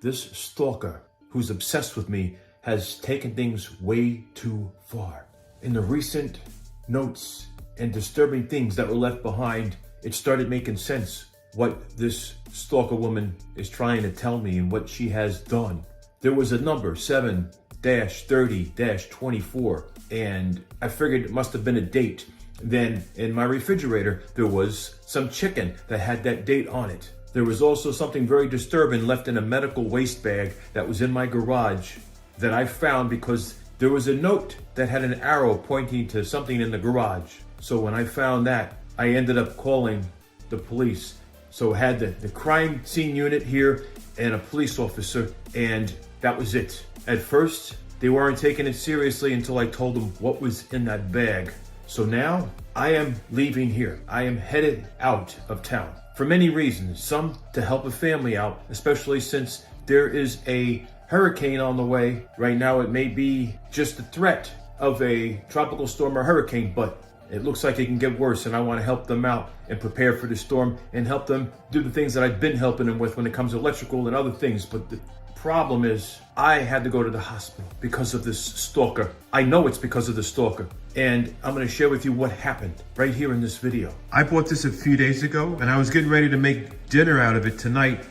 This stalker who's obsessed with me has taken things way too far. In the recent notes and disturbing things that were left behind, it started making sense what this stalker woman is trying to tell me and what she has done. There was a number 7-30-24, and I figured it must have been a date. Then in my refrigerator, there was some chicken that had that date on it. There was also something very disturbing left in a medical waste bag that was in my garage that I found because there was a note that had an arrow pointing to something in the garage. So when I found that, I ended up calling the police. So I had the crime scene unit here and a police officer, and that was it. At first, they weren't taking it seriously until I told them what was in that bag. So now I am leaving here. I am headed out of town for many reasons. Some to help a family out, especially since there is a hurricane on the way. Right now it may be just the threat of a tropical storm or hurricane, but it looks like it can get worse, and I want to help them out and prepare for the storm and help them do the things that I've been helping them with when it comes to electrical and other things. But the problem is I had to go to the hospital because of this stalker. I know it's because of the stalker, and I'm going to share with you what happened right here in this video. I bought this a few days ago, and I was getting ready to make dinner out of it tonight,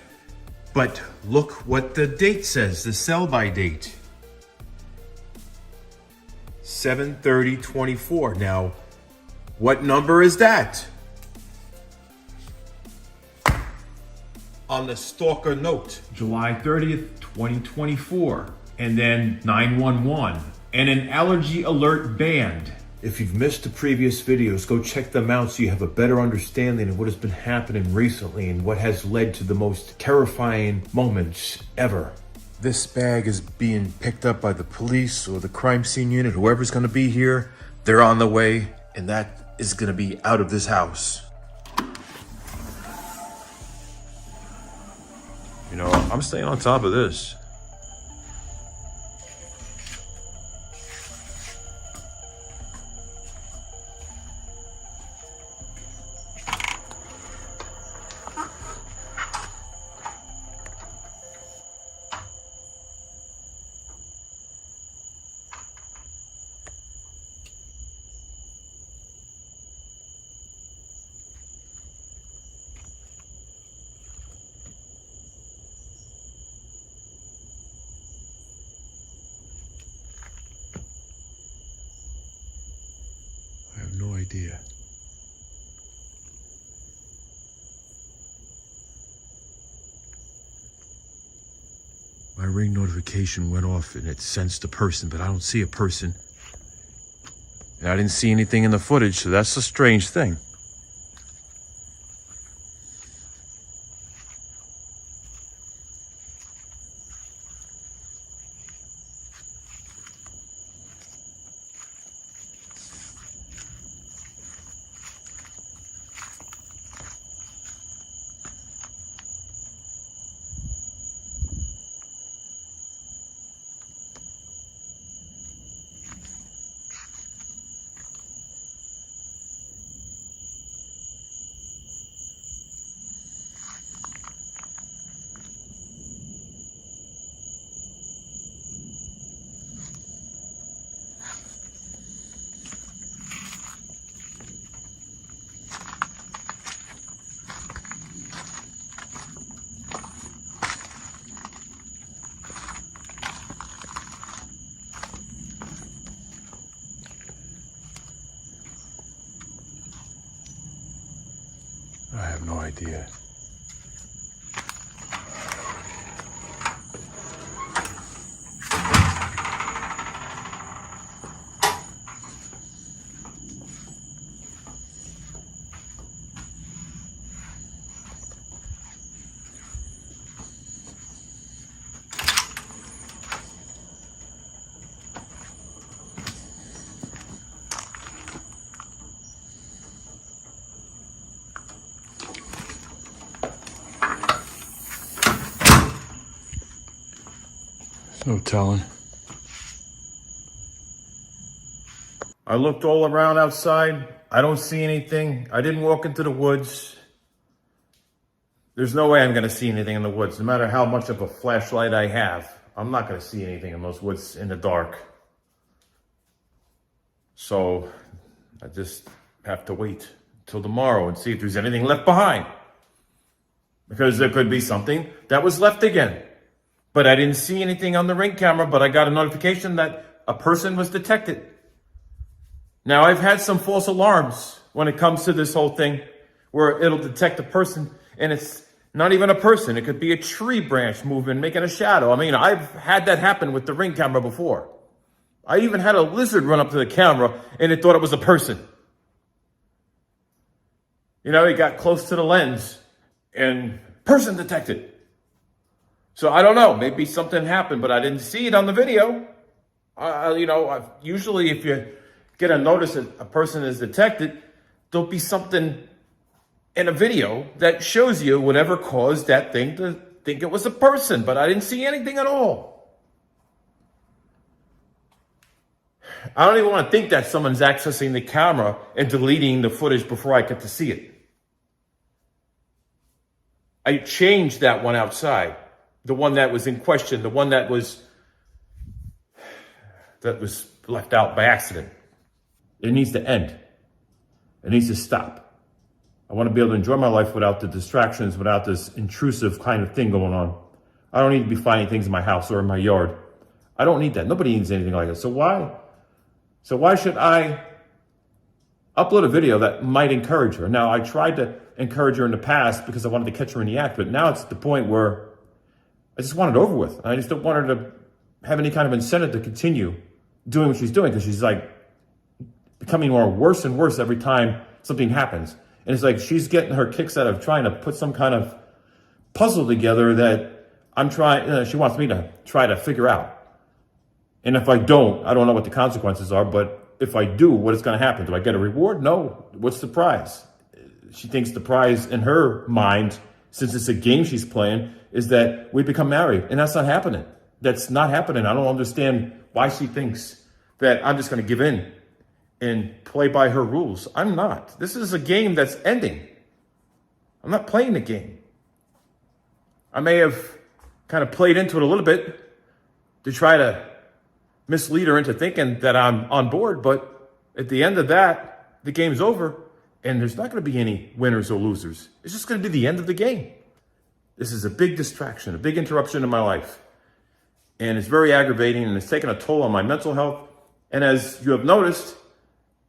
but look what the date says, the sell-by date. 7/30/24. Now, what number is that? On the stalker note, July 30th, 2024, and then 911, and an allergy alert band. If you've missed the previous videos, go check them out so you have a better understanding of what has been happening recently and what has led to the most terrifying moments ever. This bag is being picked up by the police or the crime scene unit, whoever's gonna be here. They're on the way, and that is gonna be out of this house. You know, I'm staying on top of this. No idea. My ring notification went off and it sensed a person, but I don't see a person. And I didn't see anything in the footage, so that's a strange thing. I have no idea. No telling. I looked all around outside. I don't see anything. I didn't walk into the woods. There's no way I'm going to see anything in the woods. No matter how much of a flashlight I have, I'm not going to see anything in those woods in the dark. So I just have to wait till tomorrow and see if there's anything left behind. Because there could be something that was left again. But I didn't see anything on the Ring camera, but I got a notification that a person was detected. Now, I've had some false alarms when it comes to this whole thing, where it'll detect a person, and it's not even a person. It could be a tree branch moving, making a shadow. I mean, I've had that happen with the Ring camera before. I even had a lizard run up to the camera, and it thought it was a person. You know, it got close to the lens, and person detected. So I don't know, maybe something happened, but I didn't see it on the video. Usually if you get a notice that a person is detected, there'll be something in a video that shows you whatever caused that thing to think it was a person, but I didn't see anything at all. I don't even want to think that someone's accessing the camera and deleting the footage before I get to see it. I changed that one outside. The one that was in question, the one that was left out by accident. It needs to end. It needs to stop. I want to be able to enjoy my life without the distractions, without this intrusive kind of thing going on. I don't need to be finding things in my house or in my yard. I don't need that. Nobody needs anything like that. So why should I upload a video that might encourage her? Now, I tried to encourage her in the past because I wanted to catch her in the act, but now it's the point where I just want it over with. I just don't want her to have any kind of incentive to continue doing what she's doing, because she's like becoming worse and worse every time something happens. And it's like she's getting her kicks out of trying to put some kind of puzzle together that she wants me to try to figure out. And if I don't know what the consequences are, but if I do, what is going to happen? Do I get a reward? No. What's the prize? She thinks the prize in her mind, since it's a game she's playing, is that we become married. And that's not happening. That's not happening. I don't understand why she thinks that I'm just going to give in and play by her rules. I'm not. This is a game that's ending. I'm not playing the game. I may have kind of played into it a little bit to try to mislead her into thinking that I'm on board, but at the end of that, the game's over, and there's not going to be any winners or losers. It's just going to be the end of the game. This is a big distraction, a big interruption in my life. And it's very aggravating, and it's taken a toll on my mental health. And as you have noticed,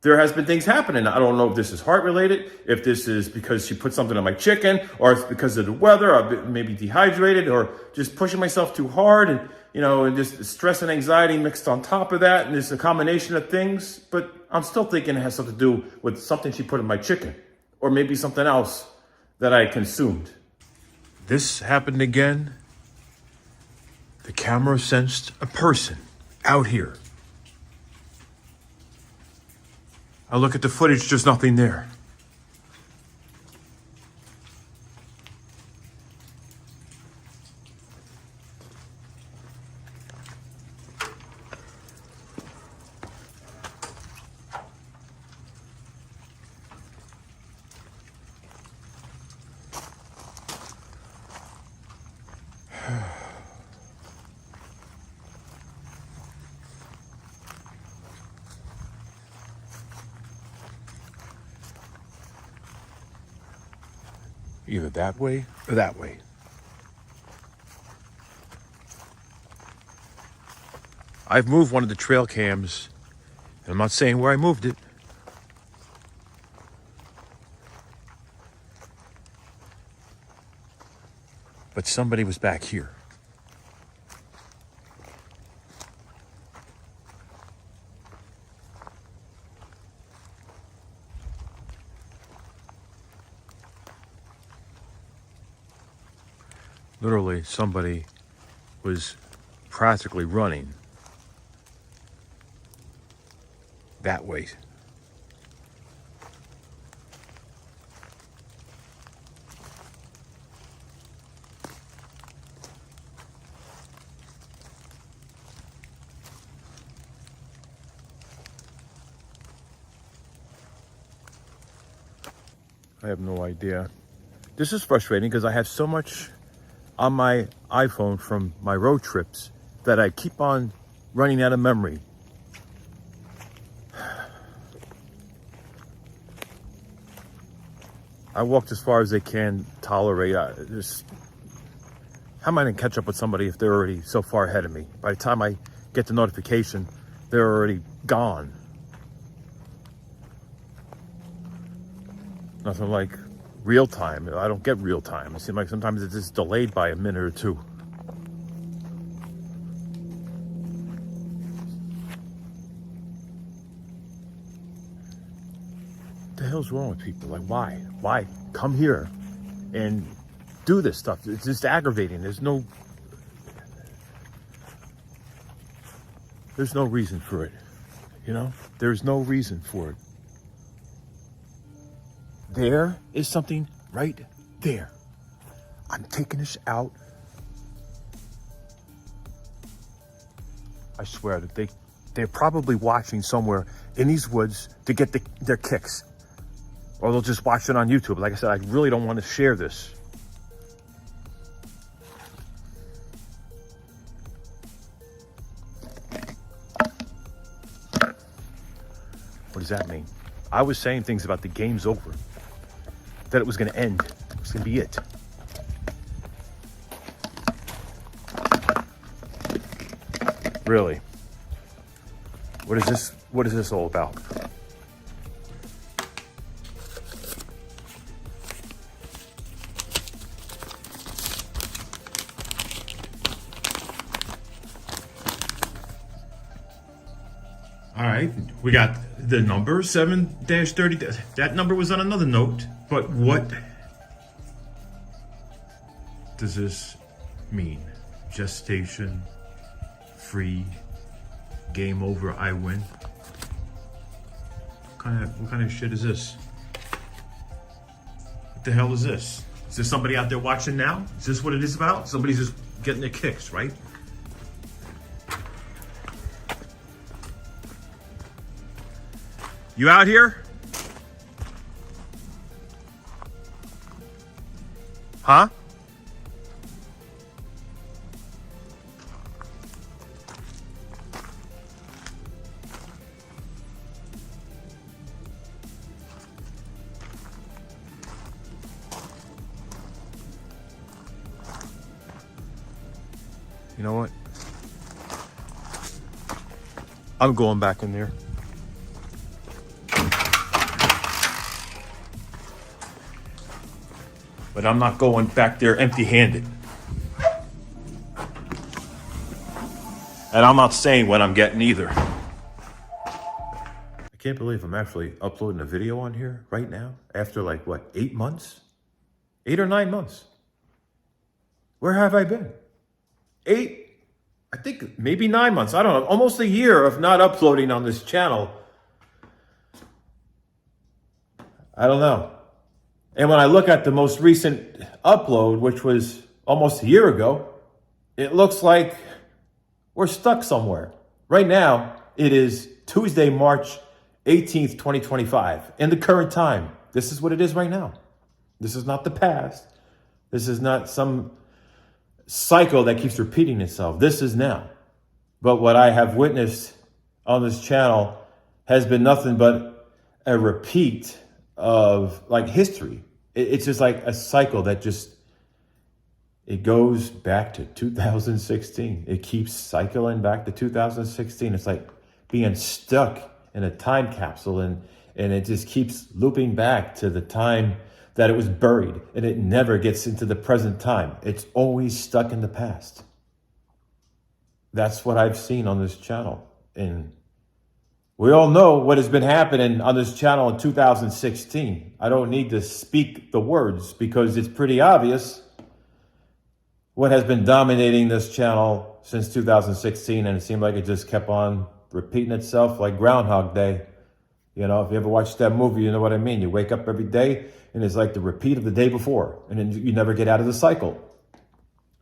there has been things happening. I don't know if this is heart related, if this is because she put something on my chicken, or it's because of the weather, or maybe dehydrated, or just pushing myself too hard, and just stress and anxiety mixed on top of that. And it's a combination of things, but I'm still thinking it has something to do with something she put in my chicken, or maybe something else that I consumed. This happened again. The camera sensed a person out here. I look at the footage, there's nothing there. Either that way or that way. I've moved one of the trail cams, and I'm not saying where I moved it. But somebody was back here. Literally, somebody was practically running that way. I have no idea. This is frustrating because I have so much on my iPhone from my road trips that I keep on running out of memory. I walked as far as they can tolerate. How am I going to catch up with somebody if they're already so far ahead of me? By the time I get the notification, they're already gone. Nothing like real time. I don't get real time. It seems like sometimes it's just delayed by a minute or two. What the hell's wrong with people? Like, why? Why come here and do this stuff? It's just aggravating. There's no reason for it. You know, there's no reason for it. There is something right there. I'm taking this out. I swear that they're probably watching somewhere in these woods to get their kicks. Or they'll just watch it on YouTube. Like I said, I really don't want to share this. What does that mean? I was saying things about the game's over. That it was going to end. It was going to be it. Really? What is this all about? All right, we got the number 7-30. That number was on another note, but what does this mean? Gestation, free, game over, I win. What kind of shit is this? What the hell is this? Is there somebody out there watching now? Is this what it is about? Somebody's just getting their kicks, right? You out here? Huh? You know what? I'm going back in there. But I'm not going back there empty-handed. And I'm not saying what I'm getting either. I can't believe I'm actually uploading a video on here right now after like, what, 8 months? 8 or 9 months. Where have I been? 8, I think maybe 9 months. I don't know, almost a year of not uploading on this channel. I don't know. And when I look at the most recent upload, which was almost a year ago, it looks like we're stuck somewhere. Right now, it is Tuesday, March 18th, 2025. In the current time, this is what it is right now. This is not the past. This is not some cycle that keeps repeating itself. This is now. But what I have witnessed on this channel has been nothing but a repeat of like history. It's just like a cycle that just, it goes back to 2016. It keeps cycling back to 2016. It's like being stuck in a time capsule and it just keeps looping back to the time that it was buried, and it never gets into the present time. It's always stuck in the past. That's what I've seen on this channel. And we all know what has been happening on this channel in 2016. I don't need to speak the words because it's pretty obvious what has been dominating this channel since 2016. And it seemed like it just kept on repeating itself like Groundhog Day. You know, if you ever watched that movie, you know what I mean. You wake up every day and it's like the repeat of the day before. And then you never get out of the cycle.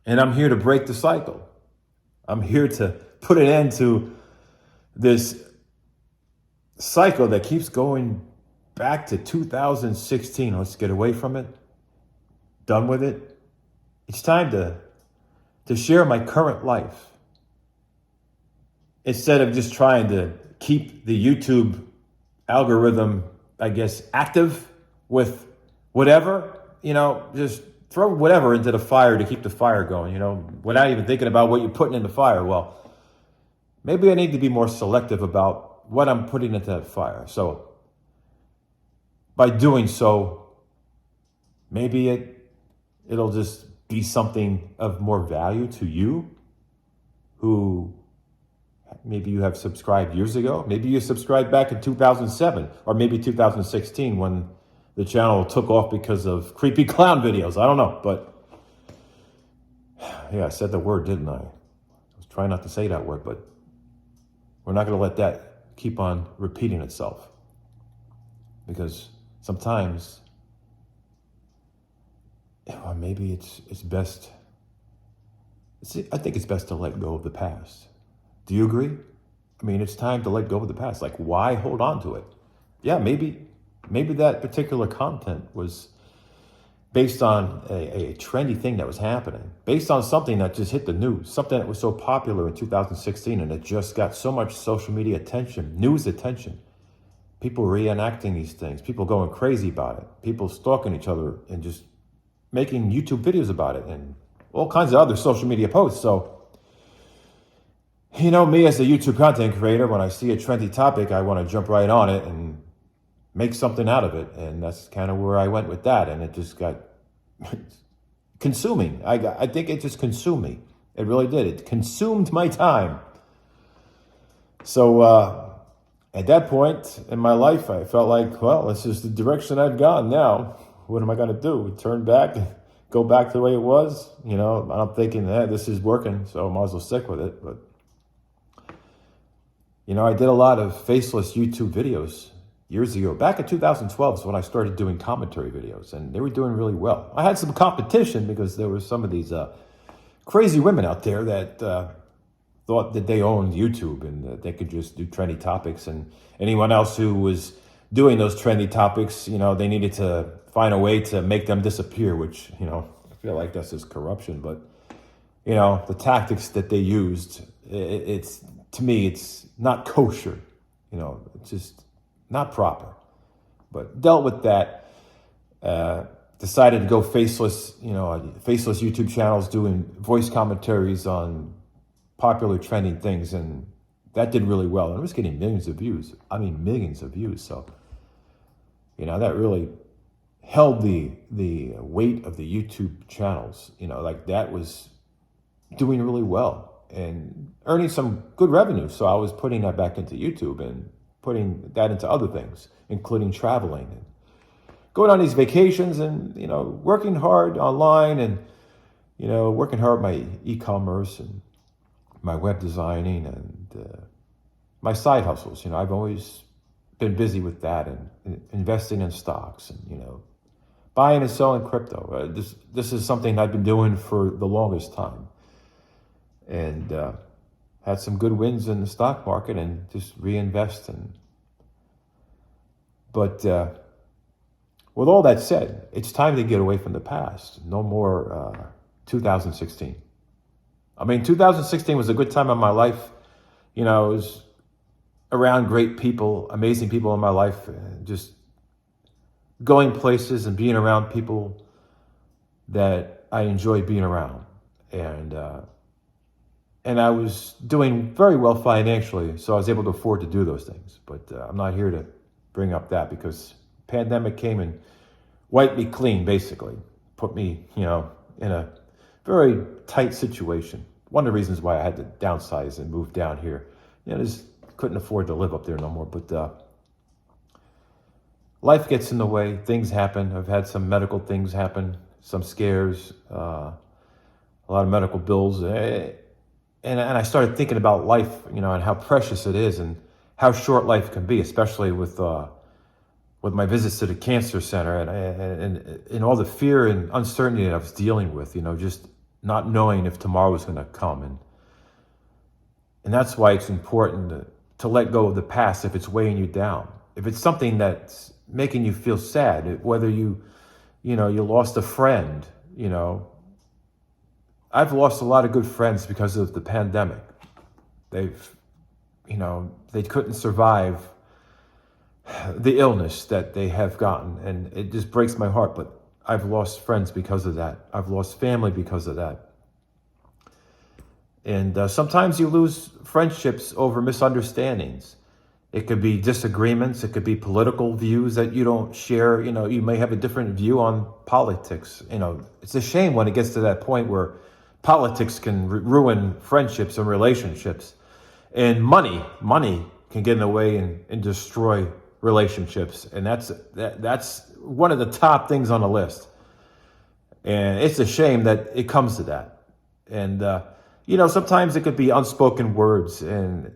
And I'm here to break the cycle. I'm here to put an end to this cycle that keeps going back to 2016. Let's get away from it. done with it. It's time to share my current life instead of just trying to keep the YouTube algorithm, I guess, active with whatever, just throw whatever into the fire to keep the fire going, without even thinking about what you're putting in the fire. Well, maybe I need to be more selective about what I'm putting into that fire. So by doing so, maybe it'll just be something of more value to you who maybe you have subscribed years ago. Maybe you subscribed back in 2007 or maybe 2016 when the channel took off because of creepy clown videos. I don't know, but yeah, I said the word, didn't I? I was trying not to say that word, but we're not going to let that keep on repeating itself, because sometimes maybe it's best. I think it's best to let go of the past. Do you agree? I mean, it's time to let go of the past. Like, why hold on to it? Yeah, maybe that particular content was based on a trendy thing that was happening, based on something that just hit the news, something that was so popular in 2016, and it just got so much social media attention, news attention, people reenacting these things, people going crazy about it, people stalking each other and just making YouTube videos about it and all kinds of other social media posts. So, me as a YouTube content creator, when I see a trendy topic, I want to jump right on it and make something out of it. And that's kind of where I went with that. And it just got consuming. I think it just consumed me. It really did. It consumed my time. So at that point in my life, I felt like, well, this is the direction I've gone now. What am I going to do? Turn back, go back to the way it was? I'm thinking, this is working, so I might as well stick with it. But I did a lot of faceless YouTube videos years ago. Back in 2012 is when I started doing commentary videos, and they were doing really well. I had some competition because there were some of these crazy women out there that thought that they owned YouTube and that they could just do trendy topics, and anyone else who was doing those trendy topics, they needed to find a way to make them disappear, which, I feel like that's just corruption. But, the tactics that they used, it's to me, it's not kosher. It's just not proper. But dealt with that, decided to go faceless, faceless YouTube channels doing voice commentaries on popular trending things. And that did really well. And it was getting millions of views. I mean, millions of views. So, that really held the weight of the YouTube channels. Like that was doing really well and earning some good revenue. So I was putting that back into YouTube and putting that into other things, including traveling and going on these vacations and, working hard online and, working hard my e-commerce and my web designing and my side hustles. I've always been busy with that and investing in stocks and, buying and selling crypto. This is something I've been doing for the longest time, and had some good wins in the stock market and just reinvest. But with all that said, it's time to get away from the past. No more 2016. I mean, 2016 was a good time in my life. It was around great people, amazing people in my life, just going places and being around people that I enjoy being around. And I was doing very well financially, so I was able to afford to do those things. But I'm not here to bring up that, because pandemic came and wiped me clean, basically. Put me, in a very tight situation. One of the reasons why I had to downsize and move down here. Just couldn't afford to live up there no more. But life gets in the way. Things happen. I've had some medical things happen, some scares, a lot of medical bills. And I started thinking about life, and how precious it is and how short life can be, especially with my visits to the cancer center and all the fear and uncertainty that I was dealing with, just not knowing if tomorrow was going to come. And that's why it's important to let go of the past if it's weighing you down. If it's something that's making you feel sad, whether you lost a friend, you know, I've lost a lot of good friends because of the pandemic. They've, they couldn't survive the illness that they have gotten. And it just breaks my heart, but I've lost friends because of that. I've lost family because of that. And sometimes you lose friendships over misunderstandings. It could be disagreements. It could be political views that you don't share. You may have a different view on politics. It's a shame when it gets to that point where politics can ruin friendships and relationships. And money can get in the way and destroy relationships. And that's one of the top things on the list. And it's a shame that it comes to that. And, sometimes it could be unspoken words and,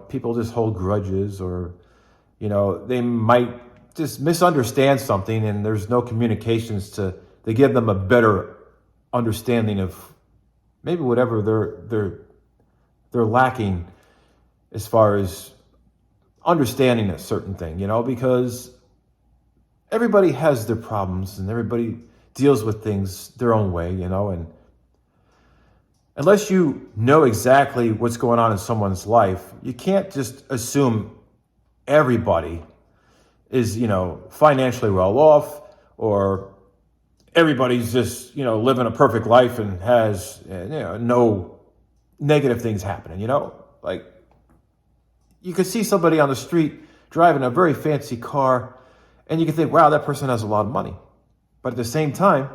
people just hold grudges or, they might just misunderstand something and there's no communications to give them a better understanding of maybe whatever they're lacking as far as understanding a certain thing, because everybody has their problems and everybody deals with things their own way, and unless you know exactly what's going on in someone's life, you can't just assume everybody is, financially well off or everybody's just, living a perfect life and has, no negative things happening, like you could see somebody on the street driving a very fancy car and you can think, wow, that person has a lot of money. But at the same time,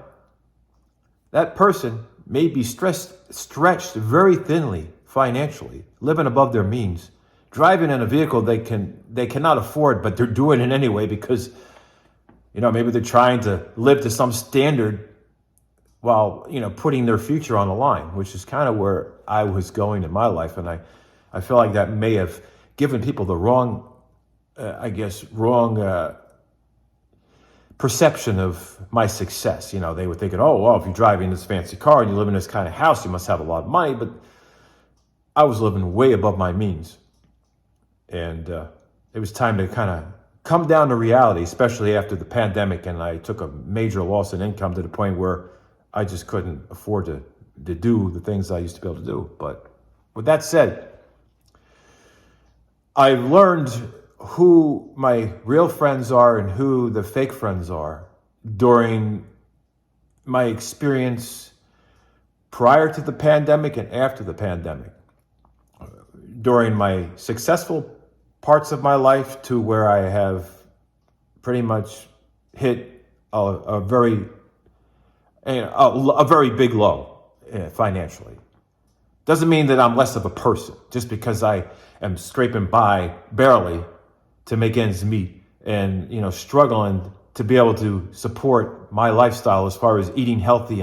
that person may be stretched very thinly financially, living above their means, driving in a vehicle they cannot afford, but they're doing it anyway because, maybe they're trying to live to some standard while, putting their future on the line, which is kind of where I was going in my life. And I feel like that may have given people the wrong perception of my success. They were thinking, oh, well, if you're driving this fancy car and you live in this kind of house, you must have a lot of money. But I was living way above my means. And it was time to kind of come down to reality, especially after the pandemic. And I took a major loss in income to the point where I just couldn't afford to do the things I used to be able to do. But with that said, I've learned who my real friends are and who the fake friends are during my experience prior to the pandemic and after the pandemic. During my successful parts of my life to where I have pretty much hit a very big low financially. Doesn't mean that I'm less of a person just because I am scraping by barely to make ends meet and, struggling to be able to support my lifestyle as far as eating healthy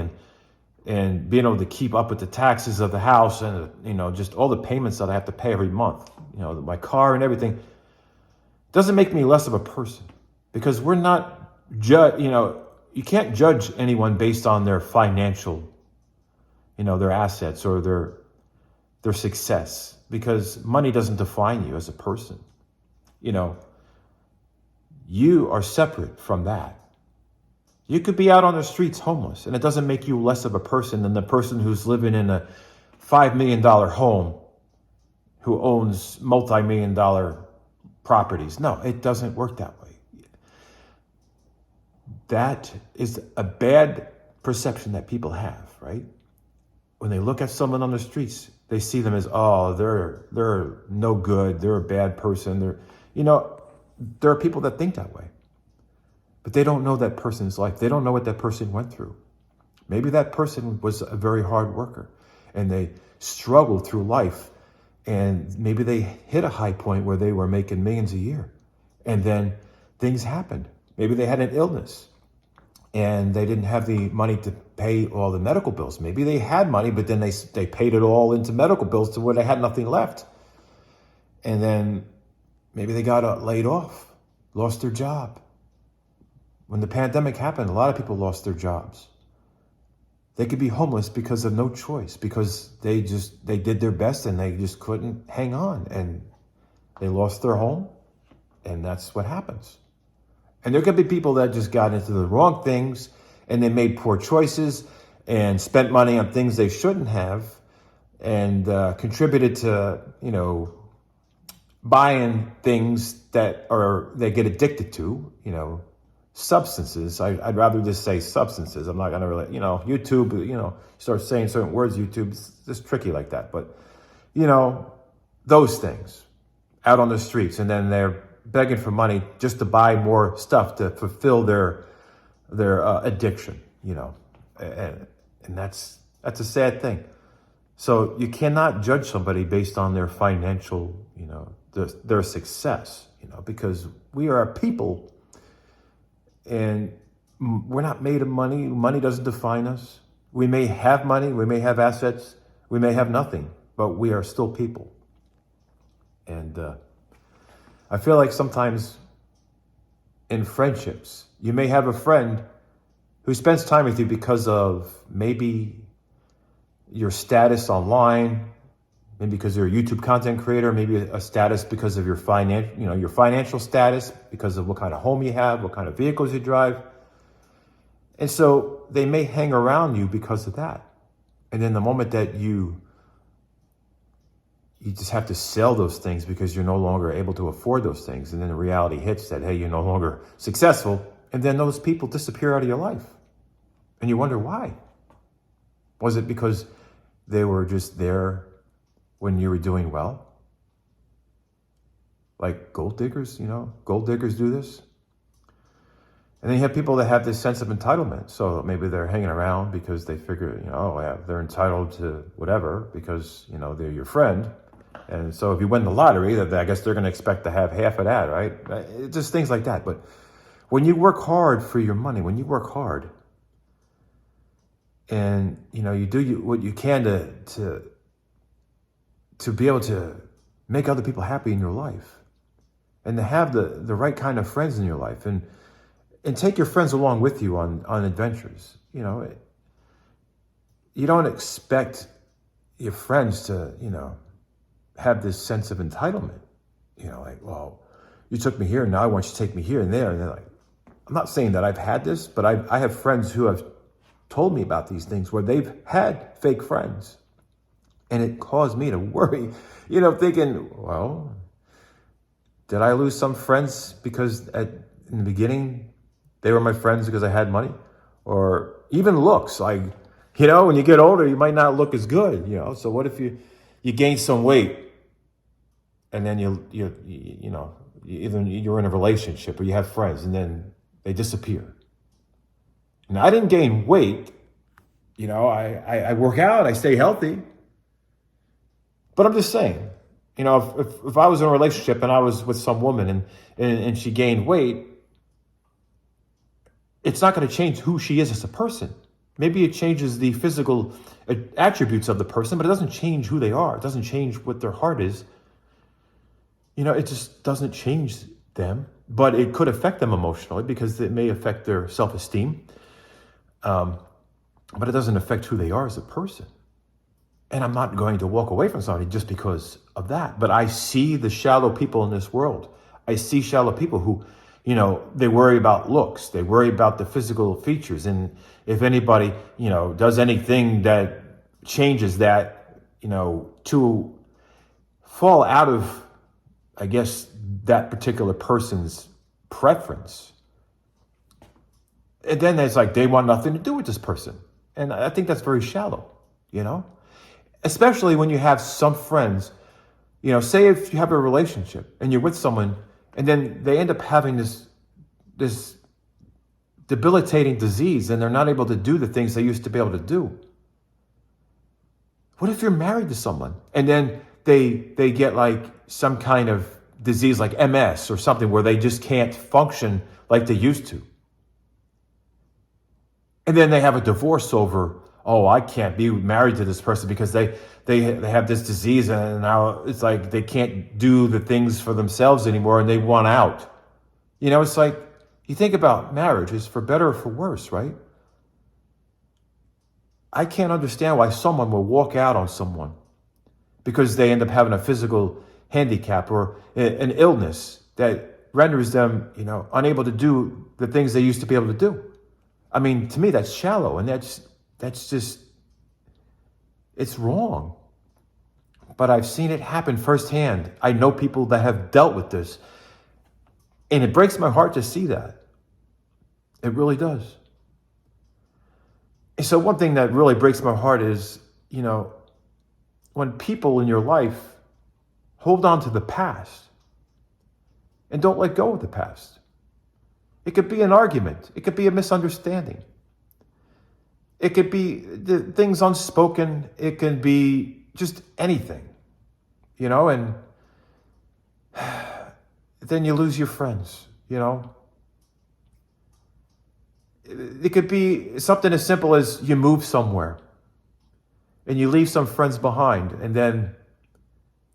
and being able to keep up with the taxes of the house and, just all the payments that I have to pay every month, my car and everything. Doesn't make me less of a person because we're not you can't judge anyone based on their financial, their assets or their success, because money doesn't define you as a person. You are separate from that. You could be out on the streets homeless, and it doesn't make you less of a person than the person who's living in a $5 million home who owns multi-million-dollar properties. No, it doesn't work that way. That is a bad perception that people have, right? When they look at someone on the streets, they see them as, oh, they're no good, they're a bad person. There are people that think that way, but they don't know that person's life. They don't know what that person went through. Maybe that person was a very hard worker and they struggled through life, and maybe they hit a high point where they were making millions a year, and then things happened. Maybe they had an illness and they didn't have the money to pay all the medical bills. Maybe they had money, but then they paid it all into medical bills to where they had nothing left. And then maybe they got laid off, lost their job. When the pandemic happened, a lot of people lost their jobs. They could be homeless because of no choice, because they did their best and they just couldn't hang on, and they lost their home, and that's what happens. And there could be people that just got into the wrong things and they made poor choices and spent money on things they shouldn't have, and contributed to, buying things that they get addicted to, substances. I'd rather just say substances. I'm not going to really, YouTube, start saying certain words, YouTube, it's just tricky like that. But, those things out on the streets, and then they're begging for money just to buy more stuff to fulfill their addiction, and that's a sad thing. So you cannot judge somebody based on their financial, their success, because we are a people, and we're not made of money. Money doesn't define us. We may have money, we may have assets, we may have nothing, but we are still people. And I feel like sometimes in friendships, you may have a friend who spends time with you because of maybe your status online, maybe because you're a YouTube content creator, maybe a status because of your financial status, because of what kind of home you have, what kind of vehicles you drive. And so they may hang around you because of that. And then the moment that you just have to sell those things because you're no longer able to afford those things. And then the reality hits that, hey, you're no longer successful. And then those people disappear out of your life. And you wonder why. Was it because they were just there when you were doing well? Like gold diggers, gold diggers do this. And then you have people that have this sense of entitlement. So maybe they're hanging around because they figure, they're entitled to whatever because, they're your friend. And so if you win the lottery, I guess they're going to expect to have half of that, right? It's just things like that. But when you work hard for your money, when you work hard, and you do what you can to be able to make other people happy in your life, and to have the right kind of friends in your life, and take your friends along with you on adventures. You don't expect your friends to have this sense of entitlement. Well, you took me here, now I want you to take me here and there. And they're like, I'm not saying that I've had this, but I have friends who have told me about these things where they've had fake friends. And it caused me to worry, thinking, well, did I lose some friends because in the beginning, they were my friends because I had money? Or even looks, like, when you get older, you might not look as good, So what if you gain some weight, and then either you're in a relationship or you have friends, and then they disappear. And I didn't gain weight, I work out, I stay healthy. But I'm just saying, if I was in a relationship and I was with some woman and she gained weight, it's not going to change who she is as a person. Maybe it changes the physical attributes of the person, but it doesn't change who they are. It doesn't change what their heart is. It just doesn't change them, but it could affect them emotionally because it may affect their self-esteem. But it doesn't affect who they are as a person. And I'm not going to walk away from somebody just because of that. But I see the shallow people in this world. I see shallow people who, they worry about looks. They worry about the physical features. And if anybody, does anything that changes that, to fall out of, I guess, that particular person's preference. And then it's like they want nothing to do with this person. And I think that's very shallow, Especially when you have some friends, say if you have a relationship and you're with someone and then they end up having this debilitating disease and they're not able to do the things they used to be able to do. What if you're married to someone and then they get like some kind of disease like MS or something where they just can't function like they used to? And then they have a divorce over, oh, I can't be married to this person because they have this disease and now it's like they can't do the things for themselves anymore and they want out. It's like, you think about marriage is for better or for worse, right? I can't understand why someone will walk out on someone because they end up having a physical handicap or an illness that renders them, unable to do the things they used to be able to do. I mean, to me, that's shallow, and that's just, it's wrong. But I've seen it happen firsthand. I know people that have dealt with this, and it breaks my heart to see that. It really does. And so one thing that really breaks my heart is, when people in your life hold on to the past and don't let go of the past. It could be an argument. It could be a misunderstanding. It could be things unspoken. It can be just anything, and then you lose your friends, It could be something as simple as you move somewhere and you leave some friends behind, and then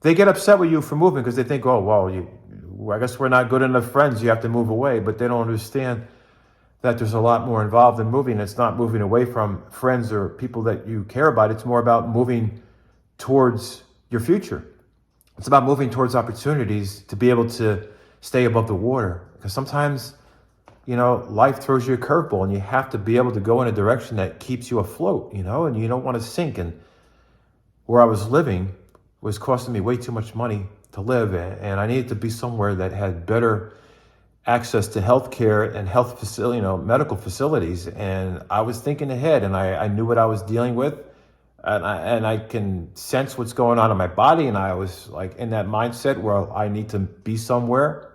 they get upset with you for moving because they think, oh, well, I guess we're not good enough friends. You have to move away. But they don't understand that there's a lot more involved in moving. It's not moving away from friends or people that you care about. It's more about moving towards your future. It's about moving towards opportunities to be able to stay above the water. Because sometimes, life throws you a curveball, and you have to be able to go in a direction that keeps you afloat, and you don't want to sink. And where I was living was costing me way too much money to live, and I needed to be somewhere that had better access to healthcare and health facility, medical facilities. And I was thinking ahead, and I knew what I was dealing with, and I can sense what's going on in my body. And I was like in that mindset where I need to be somewhere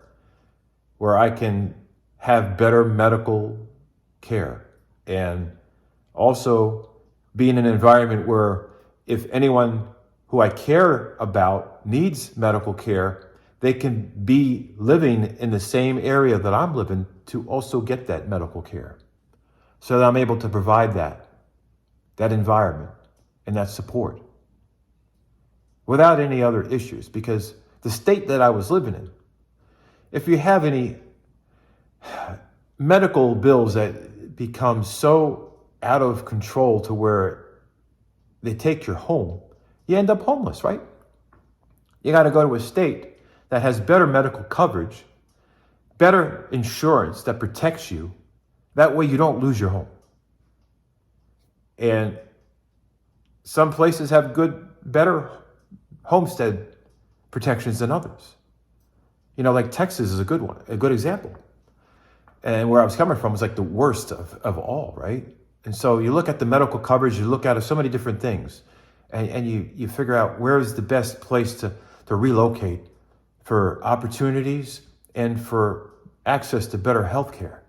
where I can have better medical care, and also be in an environment where if anyone who I care about needs medical care, they can be living in the same area that I'm living to also get that medical care. So that I'm able to provide that environment and that support without any other issues. Because the state that I was living in, if you have any medical bills that become so out of control to where they take your home, you end up homeless, right? You got to go to a state that has better medical coverage, better insurance that protects you. That way you don't lose your home. And some places have better homestead protections than others. Like Texas is a good example. And where I was coming from was like the worst of all, right? And so you look at the medical coverage, you look at so many different things, and you figure out where's the best place to relocate for opportunities and for access to better health care.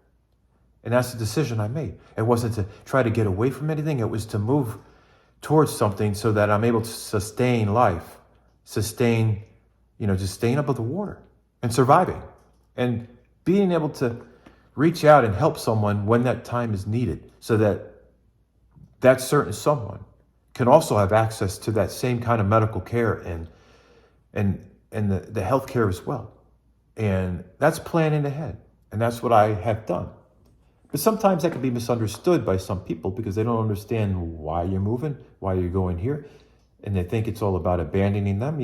And that's the decision I made. It wasn't to try to get away from anything. It was to move towards something so that I'm able to sustain life, just staying above the water and surviving and being able to reach out and help someone when that time is needed, so that certain someone can also have access to that same kind of medical care and the health care as well. And that's planning ahead. And that's what I have done. But sometimes that can be misunderstood by some people because they don't understand why you're moving, why you're going here. And they think it's all about abandoning them,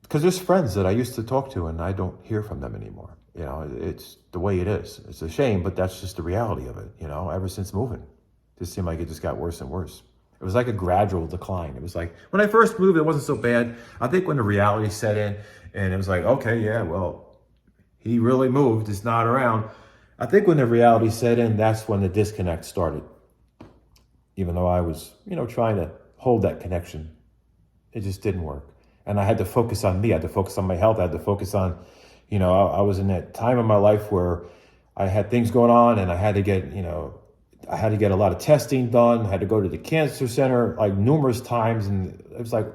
because there's friends that I used to talk to and I don't hear from them anymore. It's the way it is. It's a shame, but that's just the reality of it. Ever since moving, it just seemed like it just got worse and worse. It was like a gradual decline. It was like when I first moved, it wasn't so bad. I think when the reality set in and it was like, okay, yeah, well, he really moved. He's not around. I think when the reality set in, that's when the disconnect started. Even though I was, trying to hold that connection, it just didn't work. And I had to focus on me. I had to focus on my health. I had to focus on, I was in that time of my life where I had things going on and I had to get, a lot of testing done. I had to go to the cancer center like numerous times. And it was like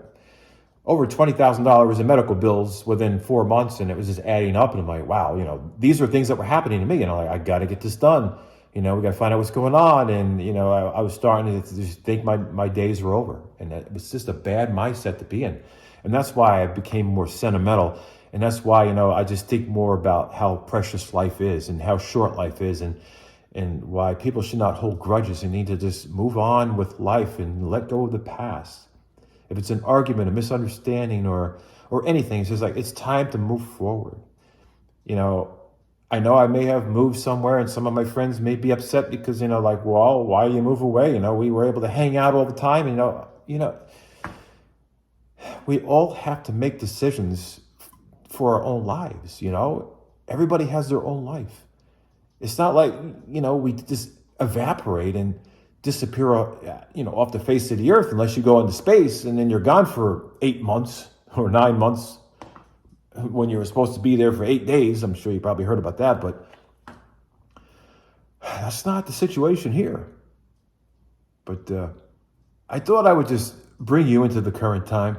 over $20,000 in medical bills within 4 months. And it was just adding up. And I'm like, wow, these are things that were happening to me. I got to get this done. We got to find out what's going on. And, I was starting to just think my days were over. And it was just a bad mindset to be in. And that's why I became more sentimental. And that's why, I just think more about how precious life is and how short life is and why people should not hold grudges and need to just move on with life and let go of the past. If it's an argument, a misunderstanding or anything, it's just like, it's time to move forward. I know I may have moved somewhere, and some of my friends may be upset because, like, well, why you move away? We were able to hang out all the time. We all have to make decisions for our own lives. Everybody has their own life. It's not like, we just evaporate and disappear, off the face of the earth unless you go into space and then you're gone for 8 months or 9 months when you were supposed to be there for 8 days. I'm sure you probably heard about that, but that's not the situation here. But I thought I would just bring you into the current time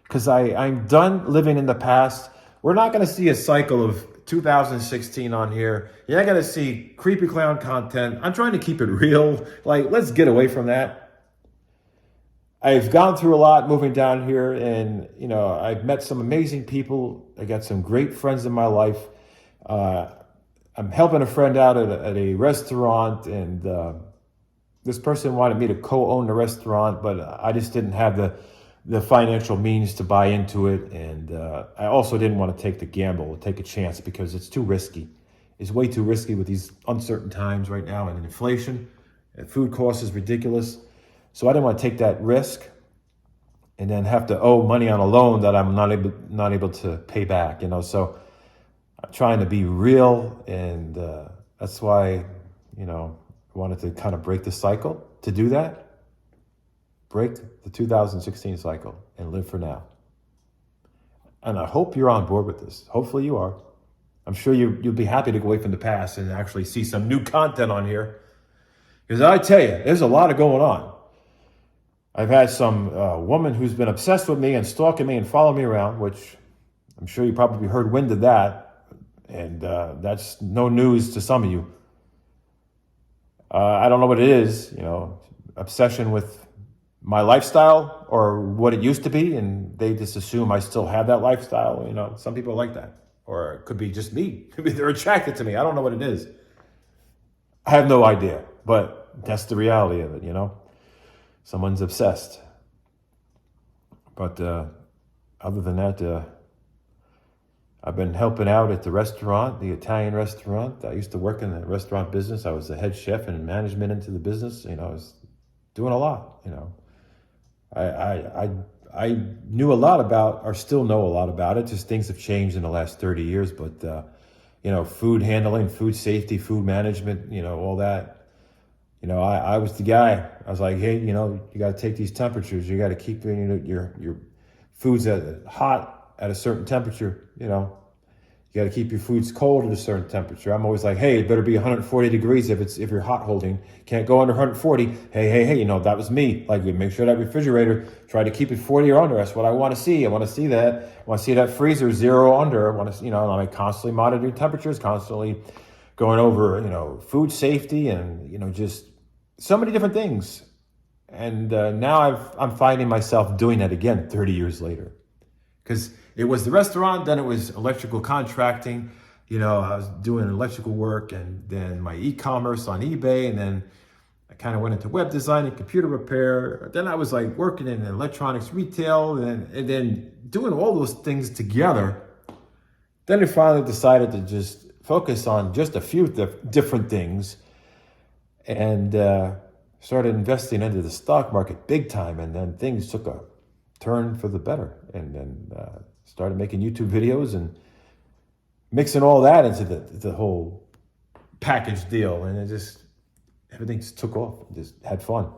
because I'm done living in the past. We're not going to see a cycle of 2016 on here. You're not going to see creepy clown content. I'm trying to keep it real. Like, let's get away from that. I've gone through a lot moving down here, and I've met some amazing people. I got some great friends in my life. I'm helping a friend out at a restaurant, and this person wanted me to co-own the restaurant, but I just didn't have the financial means to buy into it, and I also didn't want to take the gamble, take a chance, because it's too risky. It's way too risky with these uncertain times right now, and inflation, and food costs is ridiculous. So I didn't want to take that risk and then have to owe money on a loan that I'm not able to pay back. So I'm trying to be real, and that's why I wanted to kind of break the cycle. To do that, break the 2016 cycle and live for now. And I hope you're on board with this. Hopefully you are. I'm sure you'll be happy to go away from the past and actually see some new content on here. Because I tell you, there's a lot of going on. I've had some woman who's been obsessed with me and stalking me and following me around, which I'm sure you probably heard wind of that. And that's no news to some of you. I don't know what it is, obsession with my lifestyle or what it used to be, and they just assume I still have that lifestyle. Some people are like that, or it could be just me. Maybe they're attracted to me. I don't know what it is. I have no idea, but that's the reality of it. Someone's obsessed. But other than that, I've been helping out at the restaurant, the Italian restaurant. I used to work in the restaurant business. I was the head chef and management into the business. I was doing a lot. I knew a lot about, or still know a lot about it. Just things have changed in the last 30 years. But food handling, food safety, food management, all that. I was the guy. I was like, hey, you got to take these temperatures. You got to keep your foods hot at a certain temperature. You got to keep your foods cold at a certain temperature. I'm always like, hey, it better be 140 degrees if you're hot holding. Can't go under 140. Hey, that was me. Like, make sure that refrigerator, try to keep it 40 or under. That's what I want to see. I want to see that. I want to see that freezer 0 or under. I want to, I'm constantly monitoring temperatures, constantly going over, food safety and, just so many different things. And now I'm finding myself doing that again 30 years later. Because it was the restaurant, then it was electrical contracting. I was doing electrical work, and then my e-commerce on eBay, and then I kind of went into web design and computer repair. Then I was like working in electronics retail, and then doing all those things together. Then I finally decided to just focus on just a few different things, and started investing into the stock market big time. And then things took a turn for the better, and then started making YouTube videos and mixing all that into the whole package deal. And everything just took off. Just had fun,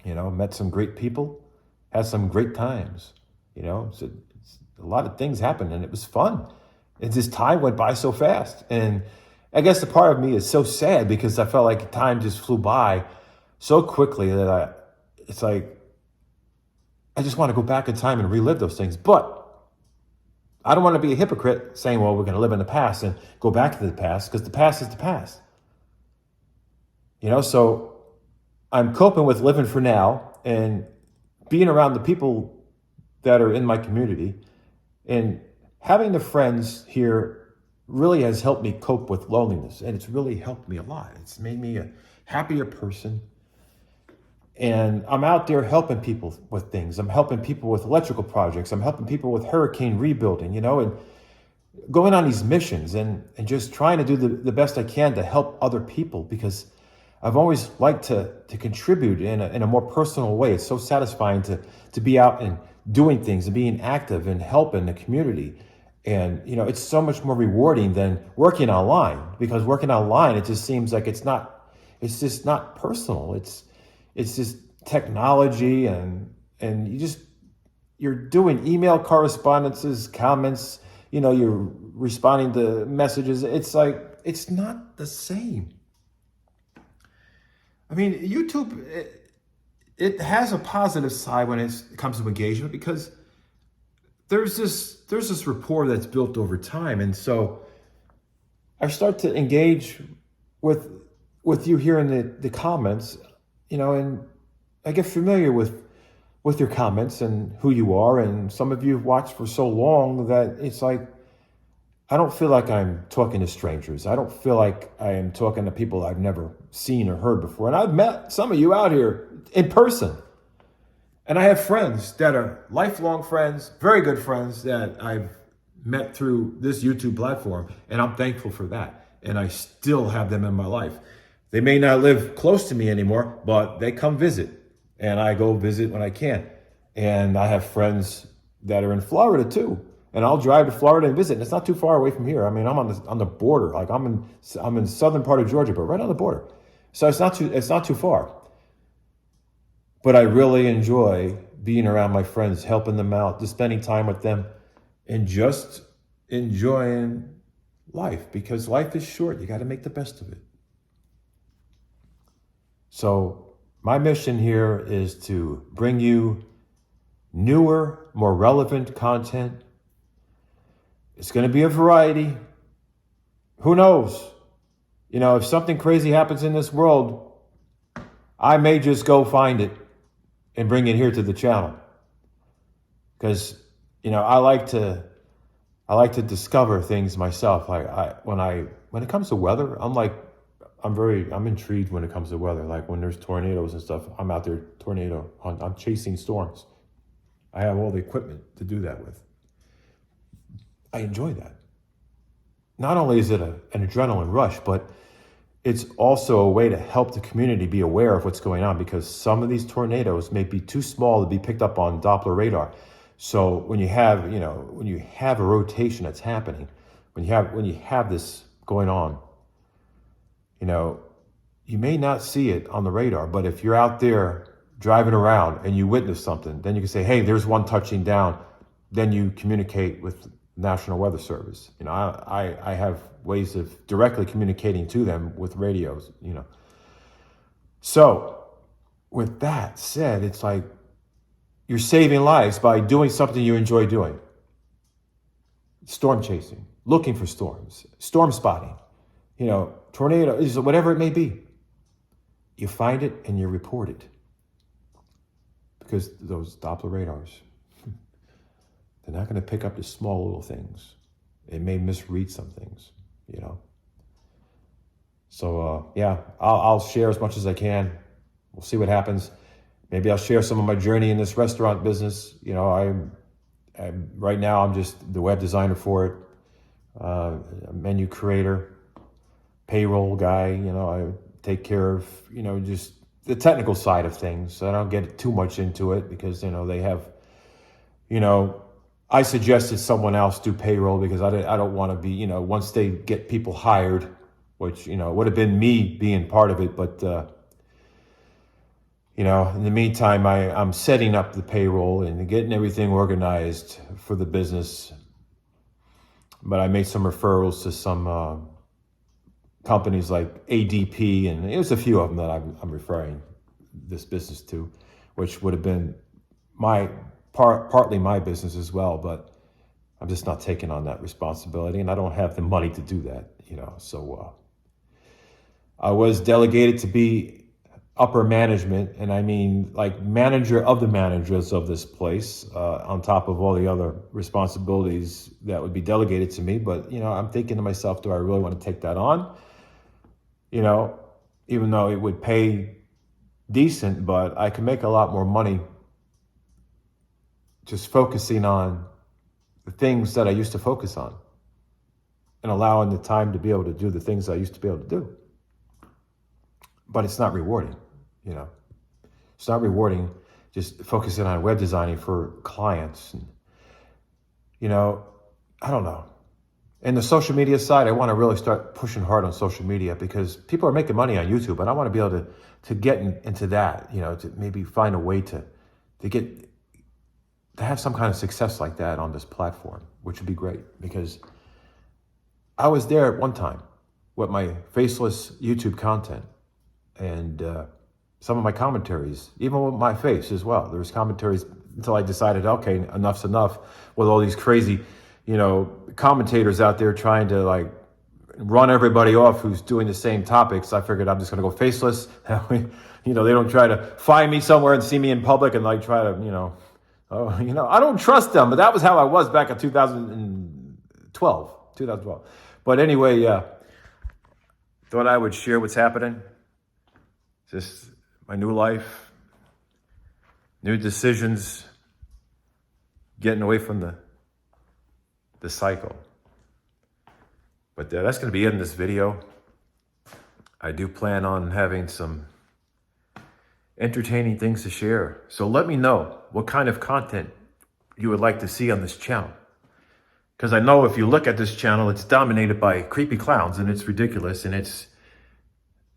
met some great people, had some great times, so a lot of things happened, and it was fun. And this time went by so fast. And I guess the part of me is so sad because I felt like time just flew by so quickly that it's like, I just want to go back in time and relive those things. But I don't want to be a hypocrite saying, well, we're going to live in the past and go back to the past, because the past is the past. So I'm coping with living for now and being around the people that are in my community, and having the friends here really has helped me cope with loneliness. And it's really helped me a lot. It's made me a happier person. And I'm out there helping people with things. I'm helping people with electrical projects. I'm helping people with hurricane rebuilding, and going on these missions and just trying to do the best I can to help other people, because I've always liked to contribute in a more personal way. It's so satisfying to be out and doing things and being active and helping the community. And, it's so much more rewarding than working online, because working online, it just seems like it's just not personal. It's just technology and you're doing email correspondences, comments, you're responding to messages. It's like, it's not the same. I mean, YouTube, it has a positive side when it comes to engagement, because there's this rapport that's built over time. And so I start to engage with you here in the comments, and I get familiar with your comments and who you are. And some of you have watched for so long that it's like, I don't feel like I'm talking to strangers. I don't feel like I am talking to people I've never seen or heard before. And I've met some of you out here in person. And I have friends that are lifelong friends, very good friends that I've met through this YouTube platform. And I'm thankful for that. And I still have them in my life. They may not live close to me anymore, but they come visit. And I go visit when I can. And I have friends that are in Florida too. And I'll drive to Florida and visit. And it's not too far away from here. I mean, I'm on the border. Like I'm in southern part of Georgia, but right on the border. So it's not too far. But I really enjoy being around my friends, helping them out, just spending time with them, and just enjoying life, because life is short. You got to make the best of it. So my mission here is to bring you newer, more relevant content. It's going to be a variety. Who knows? If something crazy happens in this world, I may just go find it and bring it here to the channel. Because, I like to discover things myself. When it comes to weather, I'm intrigued when it comes to weather. Like when there's tornadoes and stuff, I'm out there I'm chasing storms. I have all the equipment to do that with. I enjoy that. Not only is it an adrenaline rush, but it's also a way to help the community be aware of what's going on, because some of these tornadoes may be too small to be picked up on Doppler radar. So when you have a rotation that's happening, when you have this going on, you may not see it on the radar, but if you're out there driving around and you witness something, then you can say, hey, there's one touching down. Then you communicate with National Weather Service. I have ways of directly communicating to them with radios, So with that said, it's like you're saving lives by doing something you enjoy doing. Storm chasing, looking for storms, storm spotting, tornadoes, whatever it may be. You find it and you report it. Because those Doppler radars, they're not going to pick up the small little things. It may misread some things, So, I'll share as much as I can. We'll see what happens. Maybe I'll share some of my journey in this restaurant business. Right now, I'm just the web designer for it, a menu creator, payroll guy. I take care of, just the technical side of things. So I don't get too much into it because, they have, I suggested someone else do payroll because I don't want to be, once they get people hired, which, would have been me being part of it. But, in the meantime, I'm setting up the payroll and getting everything organized for the business. But I made some referrals to some companies like ADP, and there's a few of them that I'm referring this business to, which would have been partly my business as well, but I'm just not taking on that responsibility, and I don't have the money to do that, So I was delegated to be upper management, and I mean like manager of the managers of this place, on top of all the other responsibilities that would be delegated to me. But, I'm thinking to myself, do I really want to take that on? Even though it would pay decent, but I can make a lot more money just focusing on the things that I used to focus on. and allowing the time to be able to do the things I used to be able to do. But it's not rewarding, you know. It's not rewarding just focusing on web designing for clients. And, you know, I don't know. And the social media side, I want to really start pushing hard on social media because people are making money on YouTube, and I want to be able to get into that, you know, to maybe find a way to have some kind of success like that on this platform, which would be great because I was there at one time with my faceless YouTube content and some of my commentaries, even with my face as well. There was commentaries until I decided, okay, enough's enough with all these crazy, you know, commentators out there trying to like run everybody off who's doing the same topics. I figured I'm just going to go faceless. You know, they don't try to find me somewhere and see me in public and like try to, you know, I don't trust them. But that was how I was back in 2012. But anyway, thought I would share what's happening. Just my new life, new decisions, getting away from the cycle. But that's going to be it in this video. I do plan on having some entertaining things to share. So let me know what kind of content you would like to see on this channel. Because I know if you look at this channel, it's dominated by creepy clowns and it's ridiculous and it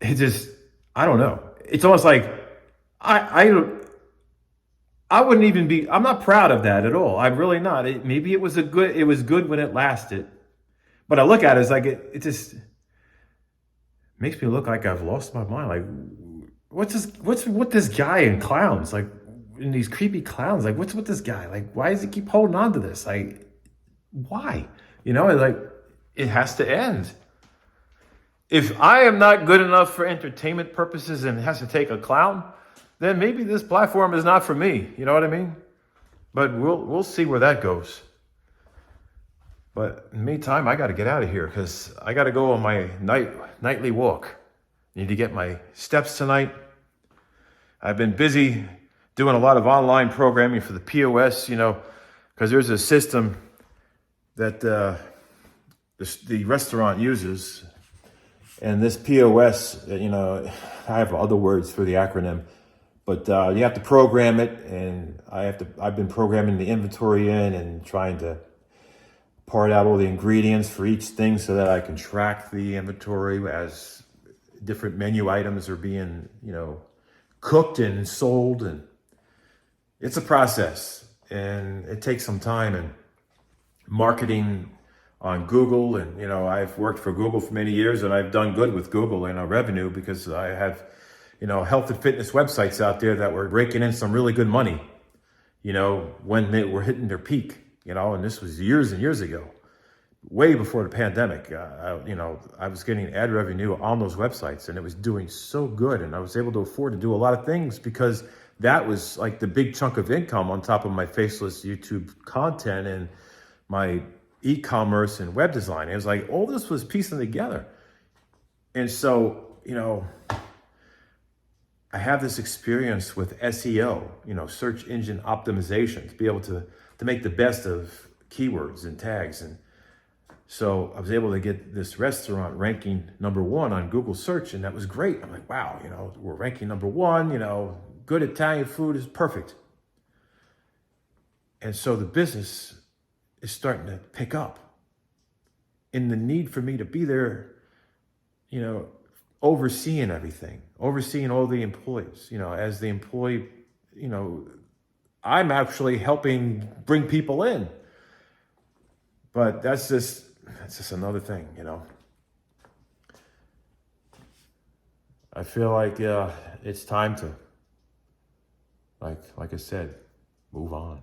just, I don't know. It's almost like I wouldn't even be, I'm not proud of that at all. I'm really not. Maybe it was good when it lasted. But I look at it as like, it just makes me look like I've lost my mind. Like, what's with this guy and clowns? Like, in these creepy clowns, like, what's with this guy? Like, why does he keep holding on to this? Like, why? You know, like, it has to end. If I am not good enough for entertainment purposes and it has to take a clown, then maybe this platform is not for me. You know what I mean? But we'll see where that goes. But in the meantime, I got to get out of here because I got to go on my nightly walk. Need to get my steps tonight. I've been busy doing a lot of online programming for the POS, you know, because there's a system that the restaurant uses. And this POS, you know, I have other words for the acronym, but you have to program it, and I've been programming the inventory in and trying to part out all the ingredients for each thing so that I can track the inventory as different menu items are being, you know, cooked and sold. And it's a process and it takes some time, and marketing on Google. And, you know, I've worked for Google for many years and I've done good with Google and our revenue because I have, you know, health and fitness websites out there that were raking in some really good money, you know, when they were hitting their peak, you know, and this was years and years ago, way before the pandemic. You know, I was getting ad revenue on those websites and it was doing so good. And I was able to afford to do a lot of things because that was like the big chunk of income on top of my faceless YouTube content and my e-commerce and web design. It was like all this was piecing together. And so, you know, I have this experience with SEO, you know, search engine optimization, to be able to make the best of keywords and tags. And so I was able to get this restaurant ranking #1 on Google search, and that was great. I'm like, wow, you know, we're ranking #1, you know, good Italian food is perfect. And so the business is starting to pick up. And the need for me to be there, you know, overseeing everything, overseeing all the employees, you know, as the employee, you know, I'm actually helping bring people in. But that's just another thing, you know. I feel like it's time to, like I said, move on,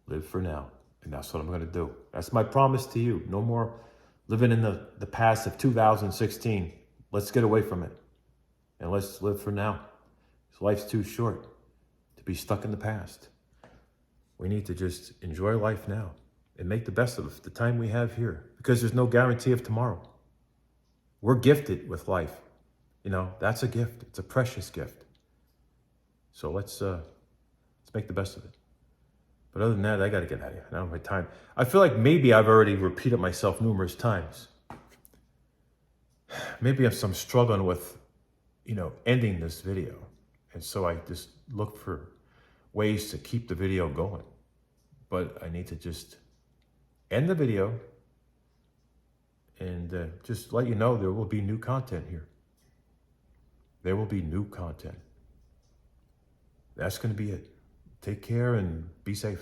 live for now. And that's what I'm going to do. That's my promise to you. No more living in the past of 2016. Let's get away from it. And let's live for now. Life's too short to be stuck in the past. We need to just enjoy life now and make the best of the time we have here, because there's no guarantee of tomorrow. We're gifted with life. You know, that's a gift. It's a precious gift. So let's make the best of it. But other than that, I got to get out of here. Now my time. I feel like maybe I've already repeated myself numerous times. Maybe I'm struggling with, ending this video. And so I just look for ways to keep the video going. But I need to just end the video and just let you know there will be new content here. There will be new content. That's going to be it. Take care and be safe.